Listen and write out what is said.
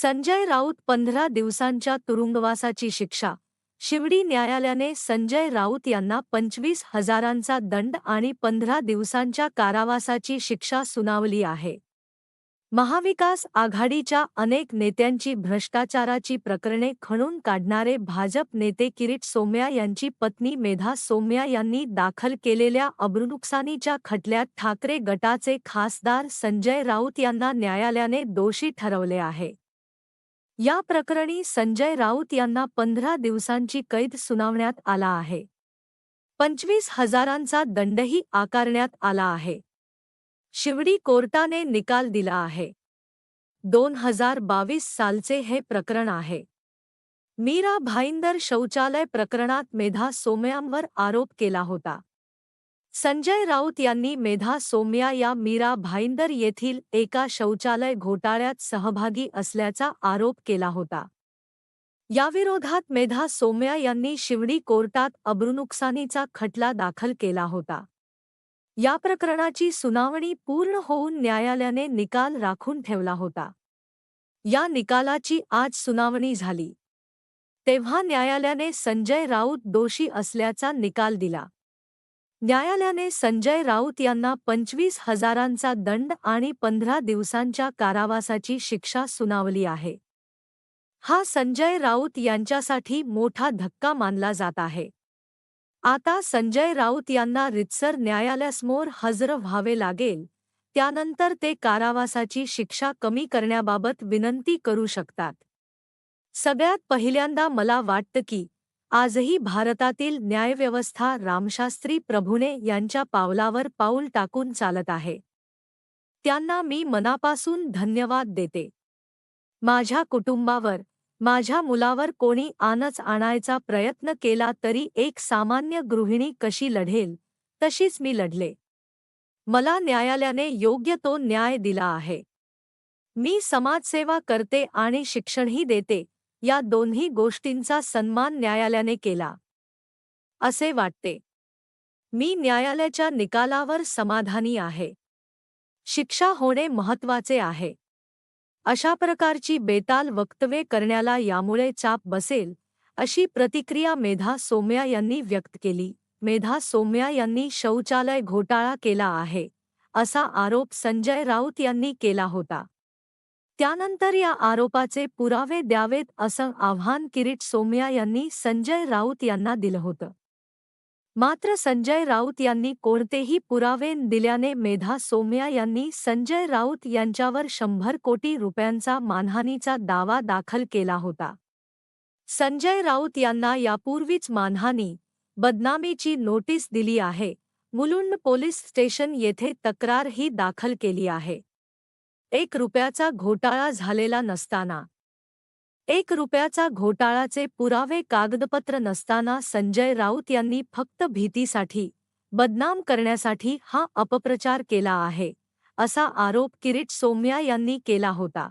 संजय राऊत 15 दिवसांच्या तुरुंगवासाची शिक्षा. शिवडी न्यायालयाने संजय राऊत यांना 25,000चा दंड आणि 15 दिवसांच्या कारावासाची शिक्षा सुनावली आहे. महाविकास आघाडीच्या अनेक नेत्यांची भ्रष्टाचाराची प्रकरणे खणून काढणारे भाजप नेते किरीट सोमय्या यांची पत्नी मेधा सोमय्या यांनी दाखल केलेल्या अब्रूनुकसानीच्या खटल्यात ठाकरे गटाचे खासदार संजय राऊत यांना न्यायालयाने दोषी ठरवले आहे. या प्रकरणी संजय राऊत यांना 15 दिवसांची कैद सुनावण्यात आला आहे. 25,000चा दंडही आकारण्यात आला आहे. शिवडी कोर्टाने निकाल दिला आहे. 2022 सालचे हे प्रकरण आहे. मीरा भाईंदर शौचालय प्रकरणात मेधा सोमय्यांवर आरोप केला होता. संजय राऊत यांनी मेधा सोमय्या या मीरा भाईंदर येथील एका शौचालय घोटाळ्यात सहभागी असल्याचा आरोप केला होता. याविरोधात मेधा सोमय्या यांनी शिवडी कोर्टात अब्रूनुकसानीचा खटला दाखल केला होता. या प्रकरणाची सुनावणी पूर्ण होऊन न्यायालयाने निकाल राखून ठेवला होता. या निकालाची आज सुनावणी झाली. तेव्हा न्यायालयाने संजय राऊत दोषी असल्याचा निकाल दिला. न्यायालयाने संजय राऊत यांना 25,000चा दंड आणि 15 दिवसांच्या कारावासाची शिक्षा सुनावली आहे. हा संजय राऊत यांच्यासाठी मोठा धक्का मानला जात आहे. आता संजय राऊत यांना रितसर न्यायालयासमोर हजर व्हावे लागेल, त्यानंतर ते कारावासाची शिक्षा कमी करण्याबाबत विनंती करू शकतात. सगळ्यात पहिल्यांदा मला वाटतं की आजही भारतातील न्यायव्यवस्था रामशास्त्री प्रभुणे यांच्या पावलावर पाऊल टाकून चालत आहे. त्यांना मी मनापासून धन्यवाद देते. माझ्या कुटुंबावर, माझ्या मुलावर कोणी आणच आणायचा प्रयत्न केला तरी एक सामान्य गृहिणी कशी लढेल तशीच मी लढले. मला न्यायालयाने योग्य तो न्याय दिला आहे. मी समाजसेवा करते आणि शिक्षणही देते, या दोन्ही गोष्टींचा सन्मान न्यायालयाने केला असे वाटते. मी न्यायालयाच्या निकालावर समाधानी आहे. शिक्षा होणे महत्त्वाचे आहे. अशा प्रकारची बेताल वक्तव्ये करण्याला यामुळे चाप बसेल, अशी प्रतिक्रिया मेधा सोमय्या यांनी व्यक्त केली. मेधा सोमय्या यांनी शौचालय घोटाळा केला आहे, असा आरोप संजय राऊत यांनी केला होता. त्यानंतर या आरोपाचे पुरावे द्यावेत असं आव्हान किरीट सोमय्या यांनी संजय राऊत यांना दिलं होतं. मात्र संजय राऊत यांनी कोणतेही पुरावे न दिल्याने मेधा सोमय्या यांनी संजय राऊत यांच्यावर 100 कोटी रुपयांचा मानहानीचा दावा दाखल केला होता. संजय राऊत यांना यापूर्वीच मानहानी, बदनामीची नोटीस दिली आहे. मुलुंड पोलीस स्टेशन येथे तक्रारही दाखल केली आहे. 1 रुपयाचा घोटाळा झालेला नसताना, 1 रुपयाचा घोटाळाचे पुरावे कागदपत्र नसताना संजय राऊत यांनी फक्त भीतीसाठी, बदनाम करण्यासाठी हा अपप्रचार केला आहे, असा आरोप किरीट सोमय्या यांनी केला होता.